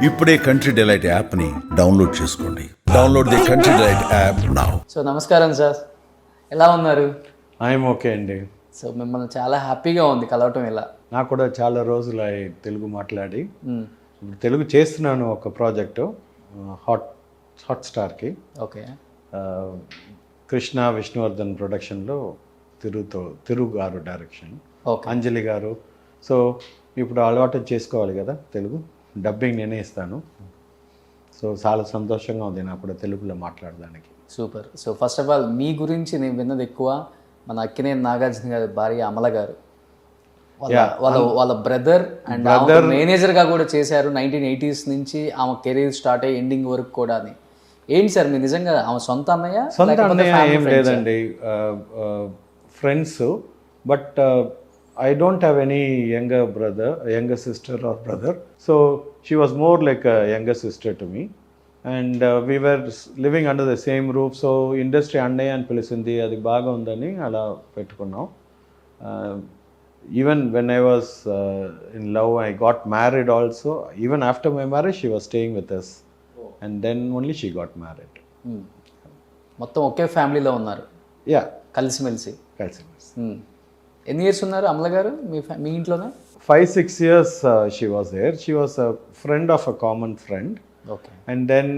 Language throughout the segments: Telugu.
ఇప్పుడే కంట్రీ డిలైట్ యాప్ని డౌన్లోడ్ చేసుకోండి. Download the country delight app now. So నమస్కారం సార్, ఎలా ఉన్నారు? ఐఎమ్ ఓకే అండి. సో మిమ్మల్ని చాలా హ్యాపీగా ఉంది కలవటం ఇలా. నాకు కూడా చాలా రోజులు తెలుగు మాట్లాడి ఇప్పుడు తెలుగు చేస్తున్నాను. ఒక ప్రాజెక్టు హాట్స్టార్కి ఓకే. కృష్ణ విష్ణువర్ధన్ ప్రొడక్షన్లో తిరు గారు డైరెక్షన్, అంజలి గారు. సో ఇప్పుడు అలవాటు చేసుకోవాలి కదా తెలుగు, డబ్బింగ్ నేనే ఇస్తాను. సో చాలా సంతోషంగా ఉంది నాకు కూడా తెలుగులో మాట్లాడడానికి. Super. So first of all మీ గురించి నేను విన్నది ఎక్కువ మన అక్కినేని నాగార్జున గారి భార్య అమల గారు, వాళ్ళ బ్రదర్ అండ్ మేనేజర్గా కూడా చేశారు 1980s నుంచి. ఆమె కెరీర్ స్టార్ట్ అయ్యి ఎండింగ్ వరకు కూడా. ఏంటి సార్ మీరు నిజంగా ఆమె సొంత అన్నయ్య ఏం లేదండి, friends. But I don't have any younger sister or brother. So she was more like a younger sister to me. And we were living under the same roof. So industry annaya అని పిలిచింది, అది బాగా ఉందని అలా పెట్టుకున్నాం. Even when I was in love, I got married also. Even after my marriage, she was staying with us. And then only she got married. మొత్తం ఒకే ఫ్యామిలీలో ఉన్నారు. Yeah. కలిసిమెలిసి. కలిసిమెలిసి. ఎన్ని ఇయర్స్ ఉన్నారు అమల గారు మీ ఇంట్లోనే? 5-6 years she was there. She was a friend of a common friend. Okay. And then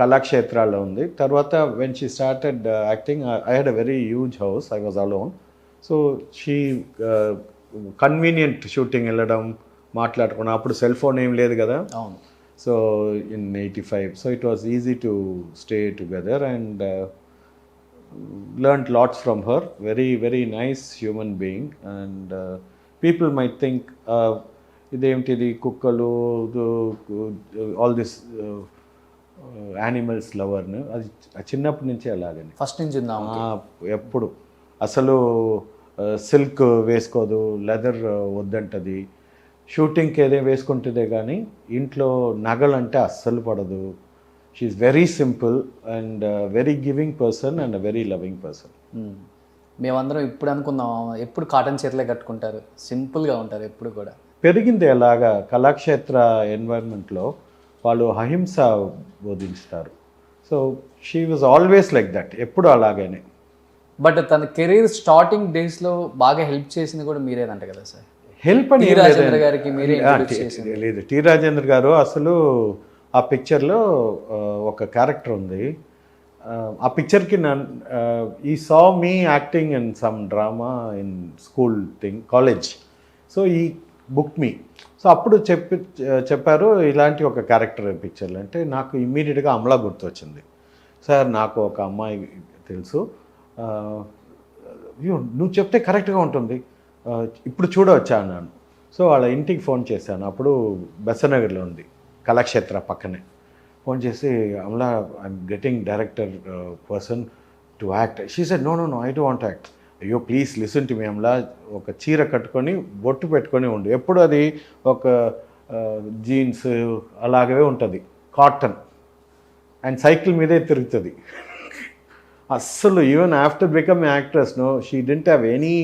కళాక్షేత్రాల్లో ఉంది. తర్వాత when she started acting, I had a very huge house. I was alone. So she convenient shooting వెళ్ళడం, మాట్లాడుకున్నాం. అప్పుడు సెల్ ఫోన్ ఏం లేదు కదా. అవును. So in 85, so it was easy to stay together and learned lots from her. Very, very nice human being. And people might think ఇదేమిటిది కుక్కలు, ఆల్ దిస్ యానిమల్స్ లవర్ను. అది చిన్నప్పటి నుంచే అలాగని, ఫస్ట్ నుంచి ఎప్పుడు అసలు సిల్క్ వేసుకోదు, లెదర్ వద్దంటది. షూటింగ్కి ఏదో వేసుకుంటుందే కానీ ఇంట్లో నగలంటే అస్సలు పడదు. She is very simple and very giving person and a very loving person. మేమందరం ఇప్పుడు అనుకున్నాం ఎప్పుడు కాటన్ చీరలే కట్టుకుంటారు, సింపుల్గా ఉంటారు ఎప్పుడు కూడా. పెరిగింది అలాగా కళాక్షేత్ర ఎన్వైర్న్మెంట్లో. వాళ్ళు అహింస బోధిస్తారు. So she was always like that, ఎప్పుడు అలాగనే. బట్ తన కెరీర్ స్టార్టింగ్ డేస్లో బాగా హెల్ప్ చేసింది కూడా మీరేనంట కదా సార్? హెల్ప్ అని రాజేంద్ర గారికి మీరే లేదు. టి రాజేంద్ర గారు అసలు ఆ పిక్చర్లో ఒక క్యారెక్టర్ ఉంది. ఆ పిక్చర్కి he saw me acting in some drama in school college. So he book me. So అప్పుడు చెప్పారు ఇలాంటి ఒక క్యారెక్టర్ పిక్చర్లు అంటే నాకు ఇమ్మీడియట్గా అమలా గుర్తొచ్చింది. సార్ నాకు ఒక అమ్మాయి తెలుసు, నువ్వు చెప్తే కరెక్ట్గా ఉంటుంది, ఇప్పుడు చూడవచ్చా అన్నాను. సో వాళ్ళ ఇంటికి ఫోన్ చేశాను. అప్పుడు బెసనగర్లో ఉంది, కళాక్షేత్ర పక్కనే. ఫోన్ చేసి Amala I'm getting director person to act. She said no no no I don't want act. అయ్యో please listen to me Amala, ఒక చీర కట్టుకొని బొట్టు పెట్టుకొని ఉండు, ఎప్పుడు అది ఒక జీన్స్ అలాగే ఉంటుంది, కాటన్, అండ్ సైకిల్ మీదే తిరుగుతుంది. అస్సలు even after become actress no she didn't have any.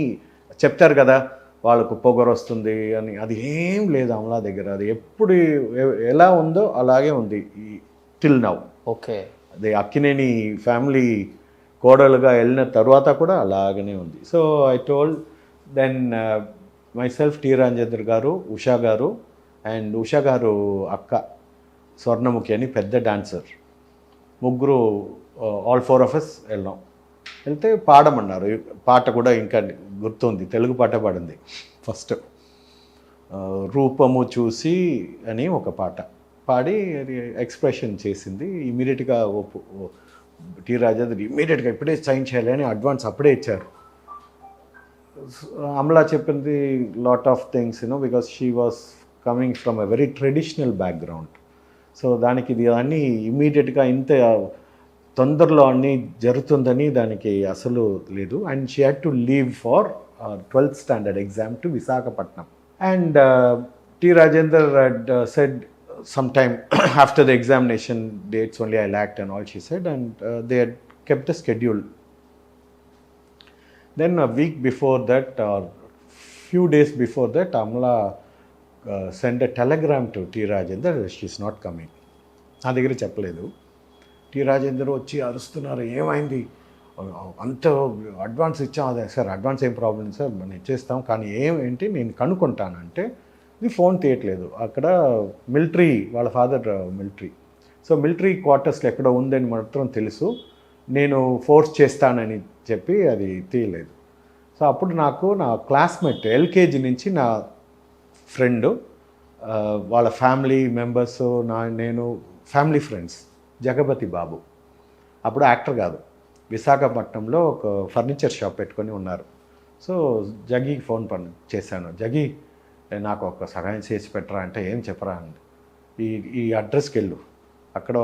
చెప్తారు కదా వాళ్ళకు పొగరు వస్తుంది అని, అది ఏం లేదు అమలా దగ్గర. అది ఎప్పుడు ఎలా ఉందో అలాగే ఉంది టిల్ నౌ. ఓకే. అది అక్కినేని ఫ్యామిలీ కోడలుగా వెళ్ళిన తర్వాత కూడా అలాగనే ఉంది. So I told then myself T Rajendra garu, Usha గారు, అండ్ ఉషా గారు అక్క స్వర్ణముఖి అని పెద్ద డాన్సర్, ముగ్గురు ఆల్ 4 of us వెళ్ళాం. వెళ్తే పాడమన్నారు. పాట కూడా ఇంకా గుర్తుంది, తెలుగు పాట పాడింది ఫస్ట్. రూపము చూసి అని ఒక పాట పాడి ఎక్స్ప్రెషన్ చేసింది. ఇమీడియట్గా టి రాజేంద్ర ఇమీడియట్గా ఇప్పుడే సైన్ చేయాలి అని అడ్వాన్స్ అప్పుడే ఇచ్చారు. అమలా చెప్పింది lot of things because she was coming from a very traditional background. So దానికి ఇది అన్నీ ఇమీడియట్గా ఇంత తొందరలో అన్నీ జరుగుతుందని దానికి అసలు లేదు. And she had to leave for 12th standard exam to Visakhapatnam. And T. Rajendra had said sometime after the examination dates only I'll act and all, she said, and they had kept a schedule. Then a week before that or few days before that, Amala send a telegram to T Rajender, she's not coming. నా దగ్గర చెప్పలేదు. టి రాజేందర్ వచ్చి అరుస్తున్నారు, ఏమైంది, అంత అడ్వాన్స్ ఇచ్చాం. అదే సార్ అడ్వాన్స్ ఏం ప్రాబ్లం సార్, మనం ఇచ్చేస్తాం, కానీ ఏంటి నేను కనుక్కుంటానంటే ఇది ఫోన్ తీయట్లేదు. అక్కడ మిలిటరీ, వాళ్ళ ఫాదర్ మిలిటరీ, సో మిలిటరీ క్వార్టర్స్లో ఎక్కడో ఉందని మాత్రం తెలుసు, నేను ఫోర్స్ చేస్తానని చెప్పి అది తీయలేదు. సో అప్పుడు నాకు నా క్లాస్మేట్ ఎల్కేజీ నుంచి నా ఫ్రెండు, వాళ్ళ ఫ్యామిలీ మెంబర్స్, నేను ఫ్యామిలీ ఫ్రెండ్స్, జగపతి బాబు, అప్పుడు యాక్టర్ కాదు, విశాఖపట్నంలో ఒక ఫర్నిచర్ షాప్ పెట్టుకొని ఉన్నారు. సో జగీకి ఫోన్ చేశాను, జగీ నాకు ఒక సహాయం చేసి పెట్టరా అంటే, ఏం చెప్పరా అండి, ఈ అడ్రస్కి వెళ్ళు, అక్కడ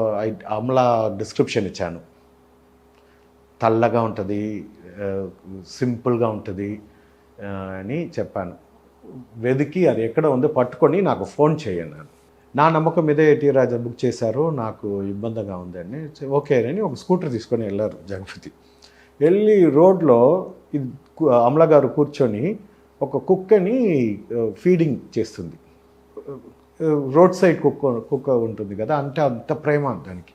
అమలా డిస్క్రిప్షన్ ఇచ్చాను, తెల్లగా ఉంటుంది, సింపుల్గా ఉంటుంది అని చెప్పాను. వెతికి అది ఎక్కడ ఉందో పట్టుకొని నాకు ఫోన్ చేయను. నా నమ్మకం మీదే టి రాజా బుక్ చేశారు, నాకు ఇబ్బందిగా ఉందని ఓకే అని ఒక స్కూటర్ తీసుకొని వెళ్ళారు జగపతి. వెళ్ళి రోడ్లో ఇది అమలా గారు కూర్చొని ఒక కుక్కని ఫీడింగ్ చేస్తుంది. రోడ్ సైడ్ కుక్క ఉంటుంది కదా, అంటే అంత ప్రేమ దానికి.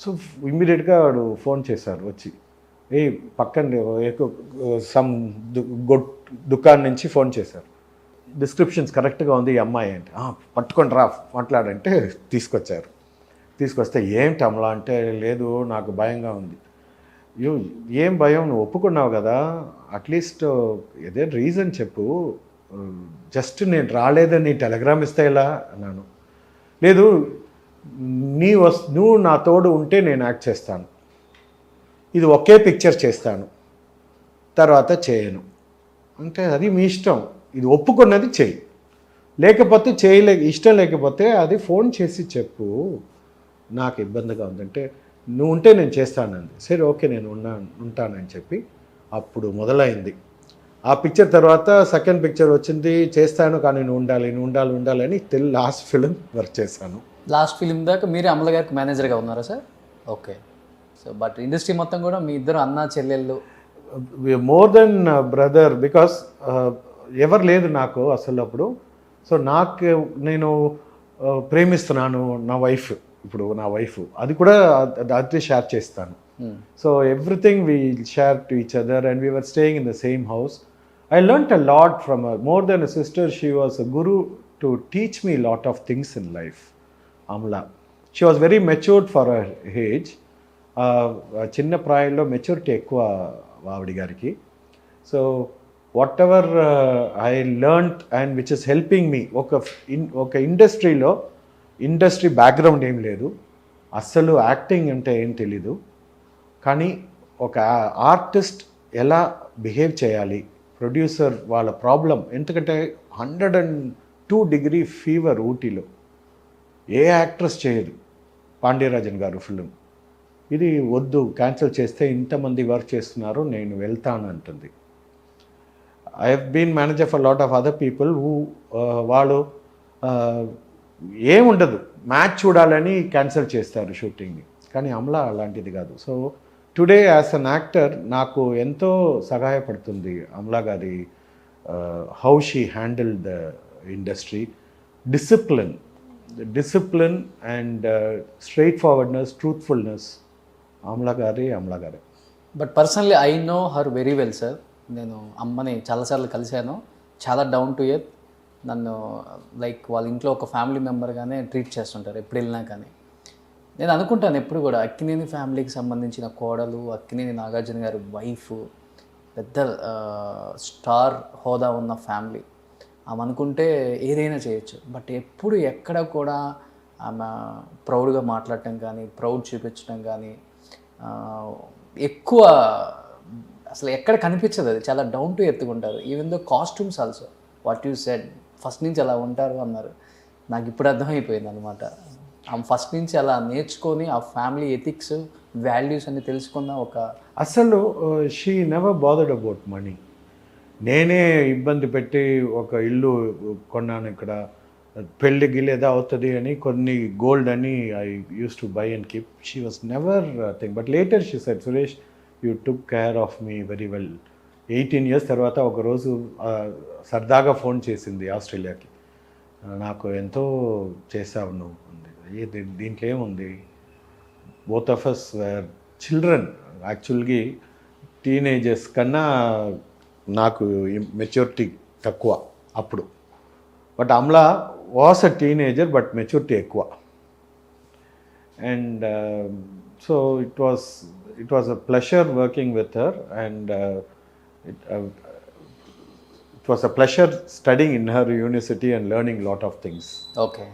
సో ఇమ్మీడియట్గా వాడు ఫోన్ చేశారు వచ్చి, పక్కన సమ్ దుకాణం నుంచి ఫోన్ చేశారు, డిస్క్రిప్షన్స్ కరెక్ట్గా ఉంది ఈ అమ్మాయి అంటే, పట్టుకొని రా మాట్లాడంటే తీసుకొస్తే ఏంటి అమలా అంటే, లేదు నాకు భయంగా ఉంది. ఏం భయం, నువ్వు ఒప్పుకున్నావు కదా, అట్లీస్ట్ ఏదే రీజన్ చెప్పు, జస్ట్ నేను రాలేదని టెలిగ్రామ్ ఇస్తే ఇలా అన్నాను. లేదు నువ్వు నా తోడు ఉంటే నేను యాక్ట్ చేస్తాను, ఇది ఒకే పిక్చర్ చేస్తాను, తర్వాత చేయను అంటే అది మీ ఇష్టం, ఇది ఒప్పుకున్నది చెయ్యి, లేకపోతే ఇష్టం లేకపోతే అది ఫోన్ చేసి చెప్పు, నాకు ఇబ్బందిగా ఉందంటే, నువ్వు ఉంటే నేను చేస్తానంది. సరే ఓకే నేను ఉంటానని చెప్పి అప్పుడు మొదలైంది. ఆ పిక్చర్ తర్వాత సెకండ్ పిక్చర్ వచ్చింది, చేస్తాను కానీ నువ్వు ఉండాలి అని లాస్ట్ ఫిలిం వర్క్ చేశాను. లాస్ట్ ఫిలిం దాకా మీరు అమల గారికి మేనేజర్గా ఉన్నారా sir? Okay. So but industry మొత్తం కూడా మీ ఇద్దరు అన్నా చెల్లెళ్ళు, మోర్ దెన్ బ్రదర్, బికాస్ ఎవరు లేదు నాకు అసలు అప్పుడు. సో నేను ప్రేమిస్తున్నాను నా వైఫ్, ఇప్పుడు నా వైఫ్, అది కూడా అది షేర్ చేస్తాను. So everything we share to each other and we were staying in the same house. I learnt a lot from her. More than a sister, she was a guru to teach me a lot of things in life. Amla. She was very matured for her age. చిన్న ప్రాయంలో మెచ్యూరిటీ ఎక్కువ ఆవిడ గారికి. So what ever I learnt and which is helping me, ఒక ఇండస్ట్రీ బ్యాక్గ్రౌండ్ ఏం లేదు, అస్సలు యాక్టింగ్ అంటే ఏం తెలీదు, కానీ ఒక ఆర్టిస్ట్ ఎలా బిహేవ్ చేయాలి, ప్రొడ్యూసర్ వాళ్ళ ప్రాబ్లం, ఎందుకంటే 102 డిగ్రీ ఫీవర్ ఊటీలో ఏ యాక్ట్రెస్ చేయదు. పాండ్యరాజన్ గారు ఫిలిం, ఇది వద్దు క్యాన్సిల్ చేస్తే ఇంతమంది వర్క్ చేస్తున్నారు, నేను వెళ్తాను అంటుంది. I have been manager for lot of other people who వాళ్ళు ఏముండదు, మ్యాచ్ చూడాలని క్యాన్సిల్ చేస్తారు షూటింగ్ని, కానీ అమలా అలాంటిది కాదు. So today as an actor నాకు ఎంతో సహాయపడుతుంది అమలా గారి, how she handle the industry, discipline and straightforwardness, truthfulness, Amala గారే. But personally I know her very well sir. నేను అమ్మని చాలాసార్లు కలిశాను, చాలా డౌన్ టు ఎర్త్, నన్ను లైక్ వాళ్ళ ఇంట్లో ఒక ఫ్యామిలీ మెంబర్గానే ట్రీట్ చేస్తుంటారు ఎప్పుడు వెళ్ళినా. కానీ నేను అనుకుంటాను ఎప్పుడు కూడా, అక్కినేని ఫ్యామిలీకి సంబంధించిన కోడలు, అక్కినేని నాగార్జున గారి వైఫ్, పెద్ద స్టార్ హోదా ఉన్న ఫ్యామిలీ, ఆమె అనుకుంటే ఏదైనా చేయొచ్చు. బట్ ఎప్పుడు ఎక్కడ కూడా ఆమె ప్రౌడ్గా మాట్లాడటం కానీ, ప్రౌడ్ చూపించడం కానీ ఎక్కువ అసలు ఎక్కడ కనిపించదు. అది చాలా డౌన్ టు ఎర్త్గా ఉంటారు. Even though costumes also what you said, first నుంచి అలా ఉంటారు అన్నారు, నాకు ఇప్పుడు అర్థమైపోయింది అనమాట. ఆమె ఫస్ట్ నుంచి అలా నేర్చుకొని ఆ ఫ్యామిలీ ఎథిక్స్, వాల్యూస్ అన్ని తెలుసుకున్న ఒక, అసలు she never bothered about money. నేనే ఇబ్బంది పెట్టి ఒక ఇల్లు కొన్నాను ఇక్కడ, పెళ్ళి గిల్లేదా అవుతుంది అని కొన్ని గోల్డ్ అని I use to buy and keep. She was never thing. But later she said, Suresh you took care of me very well. 18 years తర్వాత ఒకరోజు సరదాగా ఫోన్ చేసింది ఆస్ట్రేలియాకి, నాకు ఎంతో చేసావు నువ్వు ఉంది. దీంట్లో ఏముంది, both of us were children. యాక్చువల్గా టీనేజర్స్ కన్నా నాకు మెచ్యూరిటీ తక్కువ అప్పుడు. But Amala was a teenager but maturity ఎక్కువ. And so it was a pleasure working with her. And it was a pleasure studying in her university and learning lot of things. Okay.